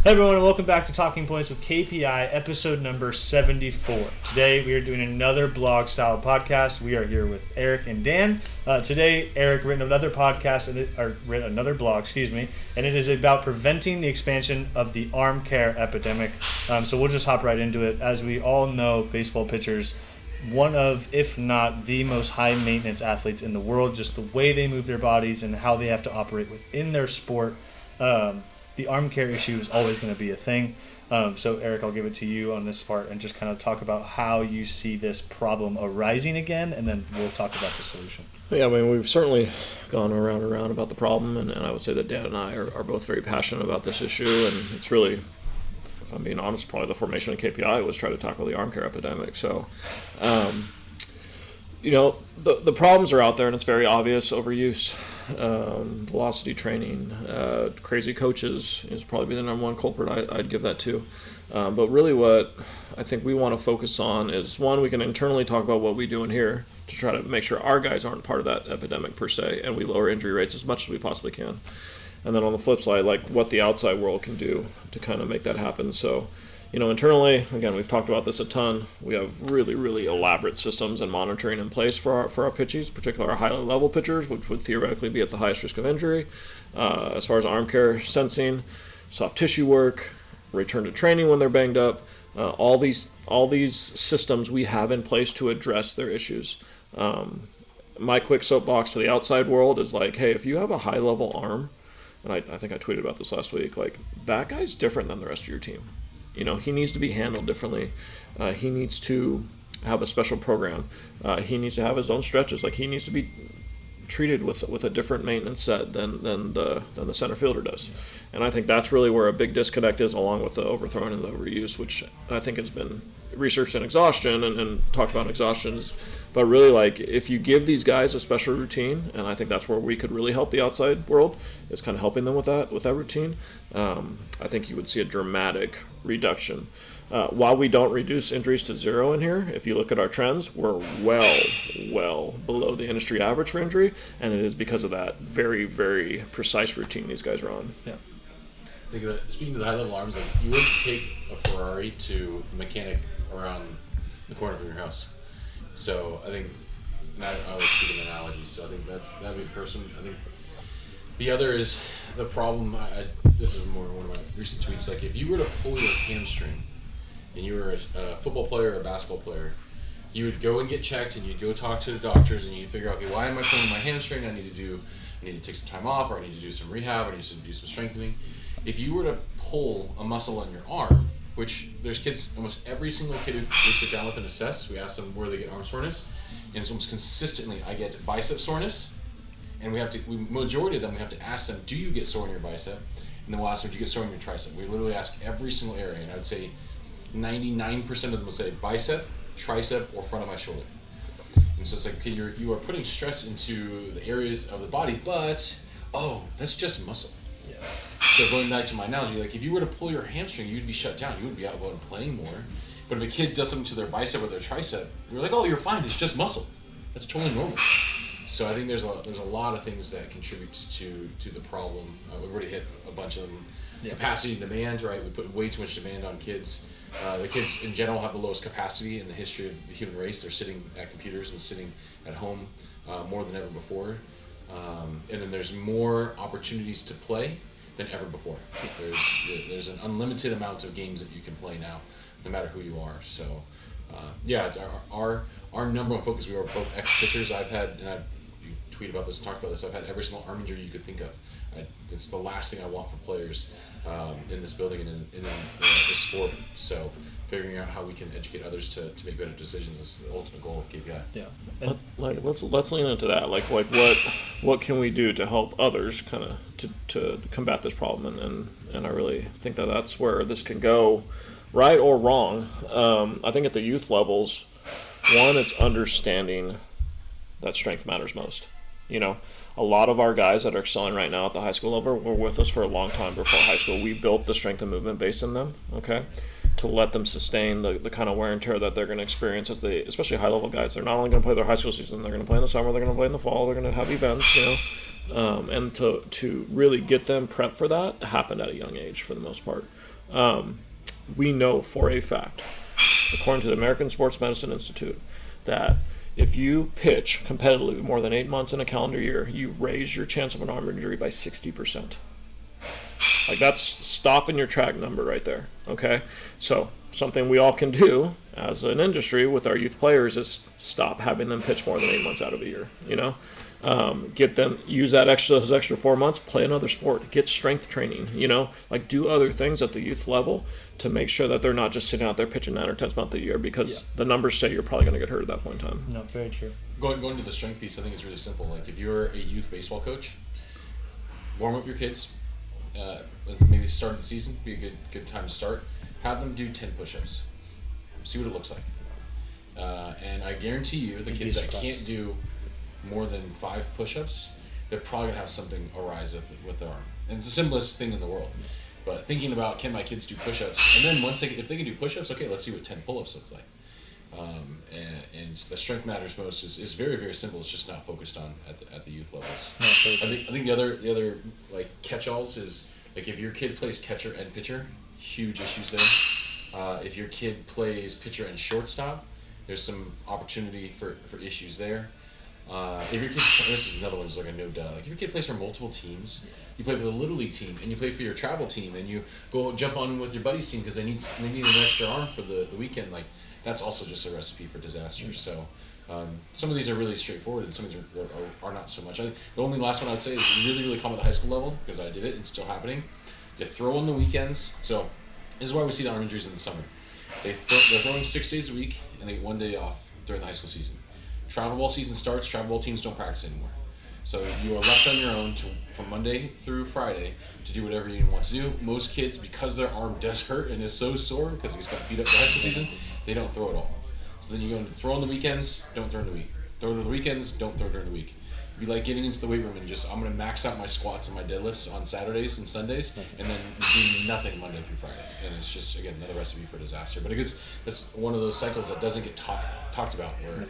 Hey everyone, and welcome back to Talking Points with KPI, episode number 74. Today we are doing another blog-style podcast. We are here with Eric and Dan. Today, Eric written another podcast, written another blog, and it is about preventing the expansion of the arm care epidemic. So we'll just hop right into it. As we all know, baseball pitchers, one of, if not the most high-maintenance athletes in the world, just the way they move their bodies and how they have to operate within their sport. The arm care issue is always going to be a thing. So, Eric, I'll give it to you on this part and just kind of talk about how you see this problem arising again, and then we'll talk about the solution. Yeah, I mean, we've certainly gone around and around about the problem, and I would say that Dan and I are both very passionate about this issue, and it's really, if I'm being honest, probably the formation of KPI was try to tackle the arm care epidemic. So, the problems are out there, and it's very obvious: overuse, velocity training, crazy coaches is probably the number one culprit I'd give that to. But really what I think we want to focus on is, one, we can internally talk about what we do in here to try to make sure our guys aren't part of that epidemic per se, and we lower injury rates as much as we possibly can. And then on the flip side, like what the outside world can do to kind of make that happen. So, internally, again, we've talked about this a ton. We have really, really elaborate systems and monitoring in place for our pitchers, particularly our high level pitchers, which would theoretically be at the highest risk of injury. As far as arm care, sensing, soft tissue work, return to training when they're banged up, all these systems we have in place to address their issues. My quick soapbox to the outside world is like, hey, if you have a high level arm, and I think I tweeted about this last week, like that guy's different than the rest of your team. He needs to be handled differently. He needs to have a special program. He needs to have his own stretches. Like he needs to be treated with a different maintenance set than the center fielder does. And I think that's really where a big disconnect is, along with the overthrowing and the overuse, which I think has been researched in exhaustion and talked about in exhaustion. But really, like, if you give these guys a special routine, and I think that's where we could really help the outside world, is kind of helping them with that routine, I think you would see a dramatic reduction. While we don't reduce injuries to zero in here, if you look at our trends, we're well below the industry average for injury, and it is because of that very, very precise routine these guys are on. Yeah. I think that, speaking to the high-level arms, like you wouldn't take a Ferrari to a mechanic around the corner from your house. So I think, and I always speak in analogies, so I think that'd be the first one. I think the other is the problem, this is more one of my recent tweets, like if you were to pull your hamstring and you were a football player or a basketball player, you would go and get checked and you'd go talk to the doctors and you'd figure out, okay, why am I pulling my hamstring? I need to take some time off, or I need to do some rehab, or I need to do some strengthening. If you were to pull a muscle on your arm, which there's kids, almost every single kid who we sit down with and assess, we ask them where they get arm soreness, and it's almost consistently, I get bicep soreness, and majority of them, we have to ask them, do you get sore in your bicep? And then we'll ask them, do you get sore in your tricep? We literally ask every single area, and I would say 99% of them will say bicep, tricep, or front of my shoulder. And so it's like, okay, you are putting stress into the areas of the body, but, that's just muscle. Yeah. So going back to my analogy, like if you were to pull your hamstring, you'd be shut down. You would be out and playing more. But if a kid does something to their bicep or their tricep, you're like, you're fine. It's just muscle. That's totally normal. So I think there's a lot of things that contribute to the problem. We've already hit a bunch of them. Yeah. Capacity and demand, right? We put way too much demand on kids. The kids in general have the lowest capacity in the history of the human race. They're sitting at computers and sitting at home more than ever before. And then there's more opportunities to play than ever before. There's an unlimited amount of games that you can play now, no matter who you are. So, it's our number one focus. We are both ex-pitchers. You tweet about this, talked about this. I've had every single arm injury you could think of. It's the last thing I want for players in this building and in this sport. So, figuring out how we can educate others to make better decisions is the ultimate goal of KPI. Yeah. Let's lean into that. Like what can we do to help others kind of to combat this problem? And I really think that's where this can go, right or wrong. I think at the youth levels, one, it's understanding that strength matters most. A lot of our guys that are excelling right now at the high school level were with us for a long time before high school. We built the strength and movement base in them, okay, to let them sustain the kind of wear and tear that they're going to experience as they, especially high-level guys. They're not only going to play their high school season, they're going to play in the summer, they're going to play in the fall, they're going to have events, and to really get them prepped for that happened at a young age for the most part. We know for a fact, according to the American Sports Medicine Institute, that if you pitch competitively more than 8 months in a calendar year, you raise your chance of an arm injury by 60%. Like, that's stop in your track number right there, okay? So something we all can do as an industry with our youth players is stop having them pitch more than 8 months out of a year, get them, use those extra 4 months, play another sport, get strength training, like do other things at the youth level to make sure that they're not just sitting out there pitching 9 or 10 months a year, because the numbers say you're probably going to get hurt at that point in time. No, very true. Going to the strength piece, I think it's really simple. Like, if you're a youth baseball coach, warm up your kids. Maybe start of the season be a good time to start. Have them do 10 push-ups. See what it looks like. And I guarantee you, the kids that can't do more than 5 push-ups, they're probably gonna have something arise with their arm. And it's the simplest thing in the world. But thinking about, can my kids do push-ups? And then if they can do push-ups, okay, let's see what 10 pull-ups looks like. And the strength matters most is very, very simple. It's just not focused on at the youth levels. No, I think the other like catch-alls is, like, if your kid plays catcher and pitcher, huge issues there. If your kid plays pitcher and shortstop, there's some opportunity for issues there. If your kid, this is another one, just like a no duh. Like, if your kid plays for multiple teams, you play for the little league team and you play for your travel team and you go jump on with your buddy's team because they need an extra arm for the weekend. Like, that's also just a recipe for disaster. So some of these are really straightforward and some of these are not so much. The only last one I would say is really, really common at the high school level, because I did it and it's still happening. You throw on the weekends. So this is why we see the arm injuries in the summer. They're throwing 6 days a week and they get 1 day off during the high school season. Travel ball season starts, travel ball teams don't practice anymore. So you are left on your own from Monday through Friday to do whatever you want to do. Most kids, because their arm does hurt and is so sore because he's got beat up the high school season, they don't throw at all. So then you go into throw on the weekends, don't throw in the week. Throw on the weekends, don't throw during the week. It'd be like getting into the weight room and I'm going to max out my squats and my deadlifts on Saturdays and Sundays, and then do nothing Monday through Friday. And it's just, again, another recipe for disaster. But that's one of those cycles that doesn't get talked about, where,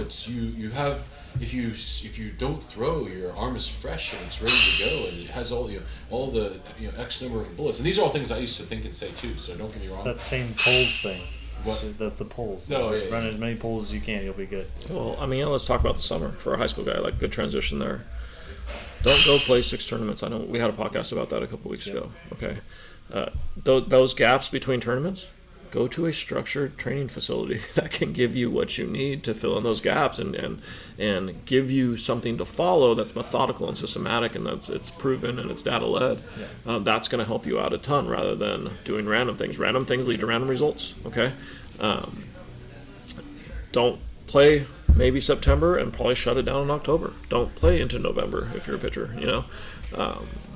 it's you have, if you don't throw, your arm is fresh and it's ready to go and it has all the X number of bullets. And these are all things I used to think and say too, so don't get me wrong. That same polls thing. What? The polls. No, run as many polls as you can, you'll be good. Well, let's talk about the summer for a high school guy. Like, good transition there. Don't go play 6 tournaments. I know we had a podcast about that a couple weeks ago. Okay, those gaps between tournaments, go to a structured training facility that can give you what you need to fill in those gaps and give you something to follow that's methodical and systematic, and it's proven and it's data led. That's going to help you out a ton, rather than doing random things. Random things lead to random results. Okay, don't play maybe September and probably shut it down in October. Don't play into November if you're a pitcher.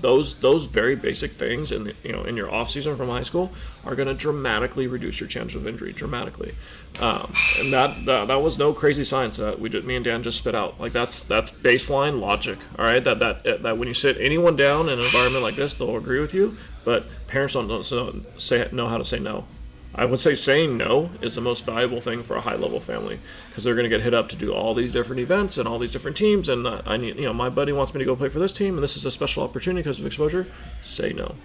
Those very basic things in your off season from high school are going to dramatically reduce your chance of injury dramatically. And that was no crazy science that me and Dan just spit out. Like, that's baseline logic. All right, that when you sit anyone down in an environment like this, they'll agree with you. But parents don't know how to say no. I would say saying no is the most valuable thing for a high-level family, because they're going to get hit up to do all these different events and all these different teams, and my buddy wants me to go play for this team, and this is a special opportunity because of exposure. Say no.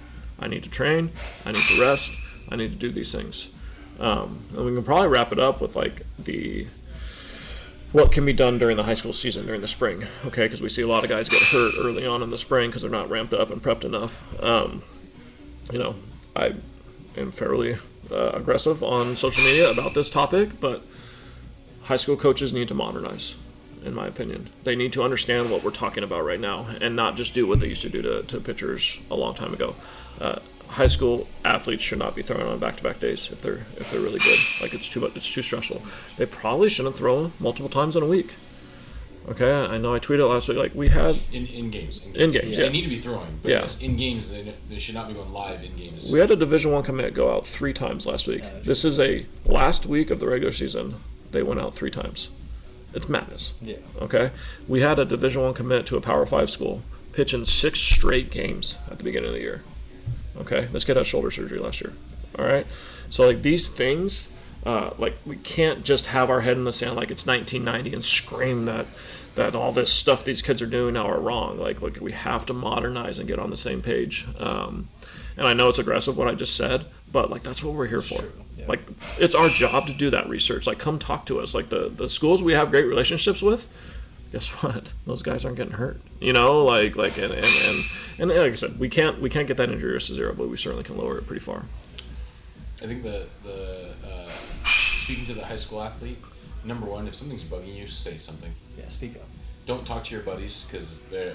I need to train. I need to rest. I need to do these things. And we can probably wrap it up with what can be done during the high school season, during the spring, okay? Because we see a lot of guys get hurt early on in the spring because they're not ramped up and prepped enough. I am fairly aggressive on social media about this topic, but high school coaches need to modernize, in my opinion. They need to understand what we're talking about right now and not just do what they used to do to pitchers a long time ago. High school athletes should not be throwing on back-to-back days if they're really good. Like, it's too stressful. They probably shouldn't throw multiple times in a week. Okay, I know I tweeted last week, like, we had... In games. Yeah. They need to be throwing, but yes, in games, they should not be going live in games. We had a Division I commit go out 3 times last week. This is a last week of the regular season. They went out 3 times. It's madness. Yeah. Okay? We had a Division I commit to a Power 5 school pitching 6 straight games at the beginning of the year. Okay? This kid had shoulder surgery last year. All right? So, like, these things Like, we can't just have our head in the sand like it's 1990 and scream that all this stuff these kids are doing now are wrong. Like, look, we have to modernize and get on the same page. And I know it's aggressive what I just said, but like, that's what we're here for. Yeah. Like, it's our job to do that research. Like, come talk to us. Like, the schools we have great relationships with, guess what? Those guys aren't getting hurt. And like I said, we can't get that injury risk to zero, but we certainly can lower it pretty far. I think the speaking to the high school athlete, number one, if something's bugging you, say something. Yeah, speak up. Don't talk to your buddies because they're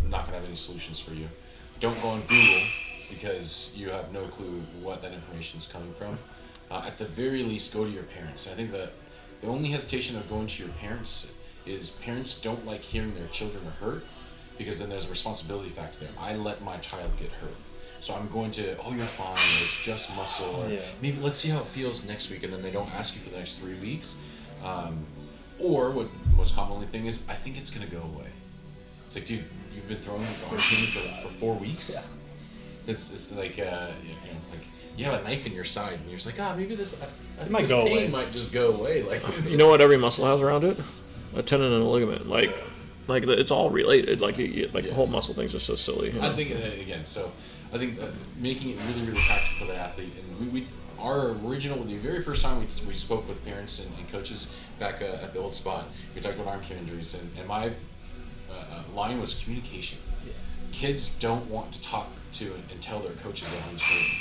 not gonna have any solutions for you. Don't go on Google because you have no clue what that information is coming from. At the very least, go to your parents. I think that the only hesitation of going to your parents is parents don't like hearing their children are hurt because then there's a responsibility factor there. I let my child get hurt. So I'm going to, oh, you're fine, or it's just muscle, or maybe let's see how it feels next week, and then they don't ask you for the next 3 weeks. Or what most commonly thing is, I think it's going to go away. It's like, dude, you've been throwing arm pain for 4 weeks? Yeah. It's like, like you have a knife in your side, and you're just like, maybe this pain might just go away. Like, you know what every muscle has around it? A tendon and a ligament. Like it's all related. Like, the whole muscle thing's just so silly. I think, again, so I think making it really, really practical for the athlete, and our original, the very first time we spoke with parents and coaches back at the old spot, we talked about arm care injuries, and my line was communication. Yeah. Kids don't want to talk to and tell their coaches that arm's hurting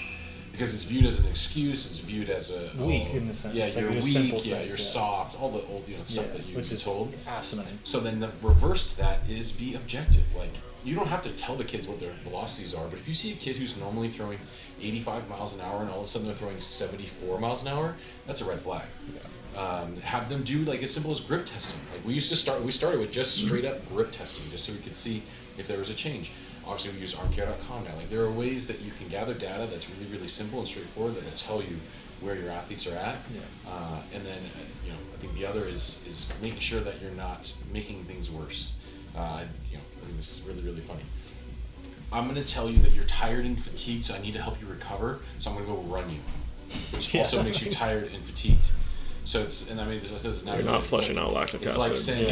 because it's viewed as an excuse. It's viewed as a weak in the sense. Yeah, like you're weak. Sense, you're soft. All the old stuff that you've been told. Asinine. So then the reverse to that is be objective. Like, you don't have to tell the kids what their velocities are, but if you see a kid who's normally throwing 85 miles an hour and all of a sudden they're throwing 74 miles an hour, that's a red flag. Yeah. Have them do like as simple as grip testing. Like we started with just straight up grip testing, just so we could see if there was a change. Obviously, we use armcare.com now. Like, there are ways that you can gather data that's really, really simple and straightforward that will tell you where your athletes are at. Yeah. And then, I think the other is making sure that you're not making things worse. I think this is really, really funny. I'm going to tell you that you're tired and fatigued, so I need to help you recover, so I'm going to go run you, which also makes you tired and fatigued. So it's, and I mean, this is now you're not flushing out lactic acid. It's like saying,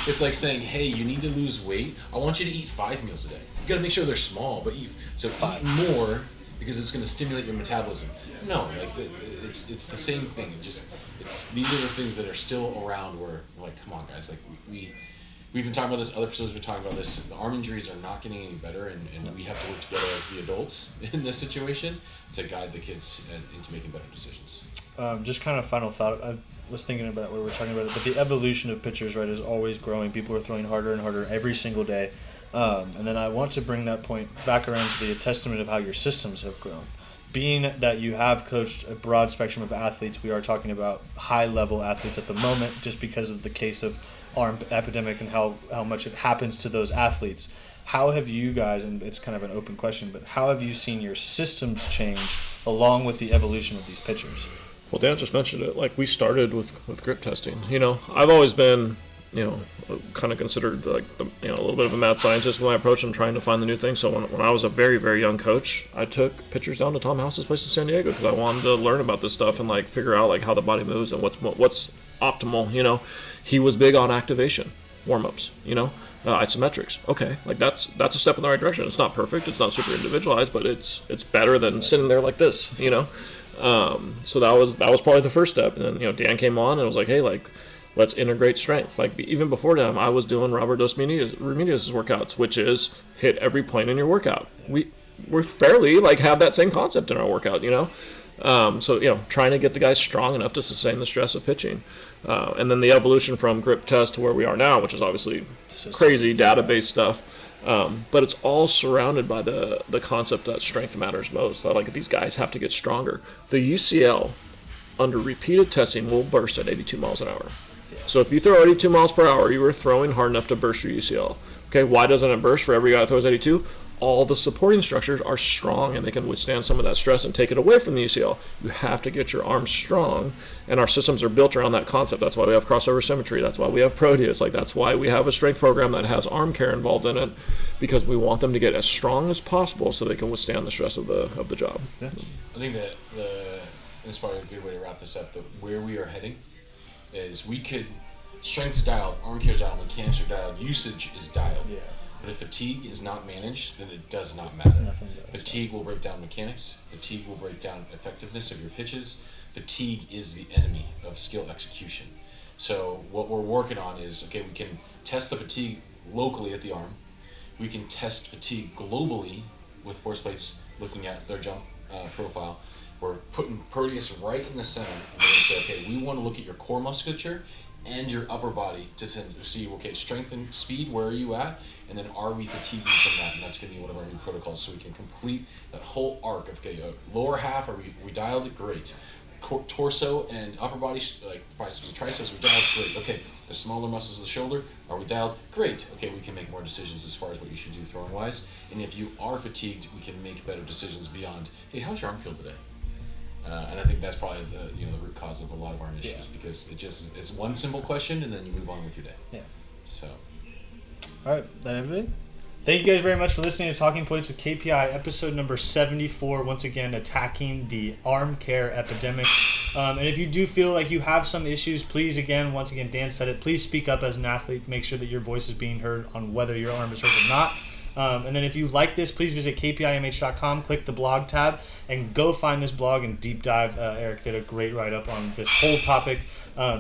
it's like saying, hey, you need to lose weight. I want you to eat 5 meals a day. You got to make sure they're small, but eat more because it's going to stimulate your metabolism. No, like it's the same thing. These are the things that are still around. Where like, come on, guys, like we've been talking about this. Other facilities have been talking about this. The arm injuries are not getting any better, and we have to work together as the adults in this situation to guide the kids into making better decisions. Just kind of final thought. I was thinking about what we were talking about, but the evolution of pitchers, right, is always growing. People are throwing harder and harder every single day. And then I want to bring that point back around to the testament of how your systems have grown. Being that you have coached a broad spectrum of athletes, we are talking about high-level athletes at the moment just because of the case of arm epidemic and how much it happens to those athletes. How have you guys, and it's kind of an open question, but how have you seen your systems change along with the evolution of these pitchers? Well, Dan just mentioned it. Like, we started with grip testing. I've always been, kind of considered like a little bit of a mad scientist with my approach and trying to find the new thing. So when I was a very, very young coach, I took pitchers down to Tom House's place in San Diego because I wanted to learn about this stuff and like figure out like how the body moves and what's optimal. He was big on activation, warm-ups, isometrics. Okay, like that's a step in the right direction. It's not perfect, it's not super individualized, but it's better than sitting there like this, So that was probably the first step. And then Dan came on and was like, hey, like, let's integrate strength. Like, even before that, I was doing Robert Dos Remedios' workouts, which is hit every plane in your workout. We're fairly like have that same concept in our workout, So trying to get the guys strong enough to sustain the stress of pitching, and then the evolution from grip test to where we are now, which is obviously crazy database stuff. But it's all surrounded by the concept that strength matters most. That like these guys have to get stronger. The UCL under repeated testing will burst at 82 miles an hour. So if you throw 82 miles per hour, you were throwing hard enough to burst your UCL. Okay, why doesn't it burst for every guy that throws 82? All the supporting structures are strong and they can withstand some of that stress and take it away from the UCL. You have to get your arms strong, and our systems are built around that concept. That's why we have crossover symmetry. That's why we have Proteus. Like, that's why we have a strength program that has arm care involved in it, because we want them to get as strong as possible so they can withstand the stress of the job. Yeah. I think that it's probably a good way to wrap this up, that where we are heading is strength is dialed, arm care is dialed, mechanics are dialed, usage is dialed. Yeah. But if fatigue is not managed, then it does not matter. Nothing does. Fatigue will break down mechanics. Fatigue will break down effectiveness of your pitches. Fatigue is the enemy of skill execution. So what we're working on is, okay, we can test the fatigue locally at the arm. We can test fatigue globally with force plates, looking at their jump profile. We're putting Proteus right in the center, and we're going to say, okay, we want to look at your core musculature and your upper body to see, okay, strength and speed, where are you at? And then are we fatiguing from that? And that's going to be one of our new protocols, so we can complete that whole arc of, okay, lower half, we dialed it, great. Torso and upper body, like biceps and triceps, we dialed, great. Okay, the smaller muscles of the shoulder, are we dialed? Great. Okay, we can make more decisions as far as what you should do throwing wise. And if you are fatigued, we can make better decisions beyond, hey, how's your arm feel today? And I think that's probably the root cause of a lot of our issues, because it's one simple question and then you move on with your day. Yeah. So. All right, that everything. Thank you guys very much for listening to Talking Points with KPI, episode number 74. Once again, attacking the arm care epidemic. And if you do feel like you have some issues, please, once again, Dan said it, please speak up as an athlete. Make sure that your voice is being heard on whether your arm is hurt or not. And then if you like this, please visit kpimh.com, click the blog tab, and go find this blog and deep dive. Eric did a great write-up on this whole topic.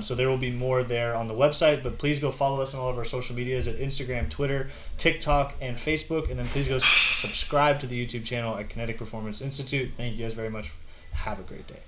So there will be more there on the website, but please go follow us on all of our social medias at Instagram, Twitter, TikTok, and Facebook. And then please go subscribe to the YouTube channel at Kinetic Performance Institute. Thank you guys very much. Have a great day.